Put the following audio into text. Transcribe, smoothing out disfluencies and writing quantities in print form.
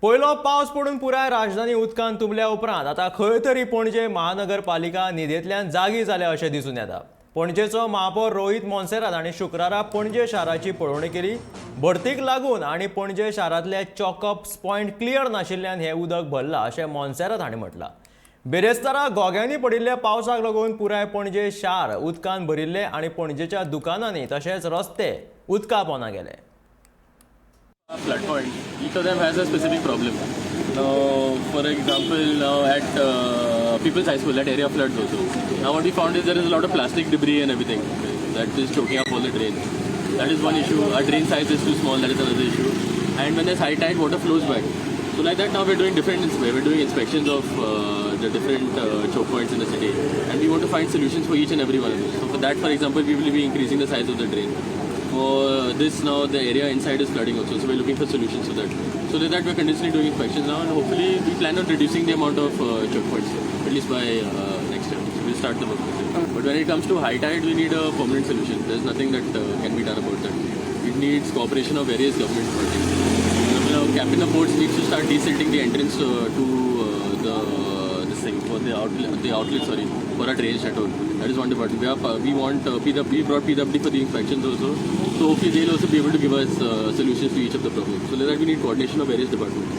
पयलो पावस पडून पुराय राजधानी उदकान तुंबल्या उपरांत आता खंय तरी पणजे महानगरपालिका निधेंतल्यान जागी जाल्या अशें दिसून येता। पणजेचो महापौर रोहित मोन्सेरात हांणी शुक्रारा पणजे शाराची पळोवणी केली। भरतीक लागून आनी पणजे शारांतले चॉकअप पॉयंट क्लियर नाशिल्ल्यान हें उदक भरलां अशें मोन्सेरात हांणी म्हटलां। बेरेस्तारा गोग्यांनी पडिल्ल्या पावसाक लागून पुराय पणजे शार उदकान भरिल्ले आनी पणजेच्या दुकानांनी तशेंच रस्ते उदका पोंदा गेले। Flood point, each of them has a specific problem. Now, for example, now at People's High School, that area floods also. Now what we found is there is a lot of plastic debris and everything that is choking up all the drains. That is one issue. Our drain size is too small, that is another issue. And when there's high tide, water flows back. So like that now we're doing inspections of the different choke points in the city. And we want to find solutions for each and every one of those. So for that, for example, we will be increasing the size of the drain. For this now, the area inside is flooding also, so we're looking for solutions for that. So with that, we're continuously doing inspections now, and hopefully we plan on reducing the amount of choke points, at least by next year. So we'll start the work. But when it comes to high tide, we need a permanent solution. There's nothing that can be done about that. It needs cooperation of various government bodies. Captain of Ports needs to start desilting the entrance the outlet for a drainage network. That is one department. We brought PWD for the inspections also. So hopefully they'll also be able to give us solutions to each of the problems. So like that we need coordination of various departments.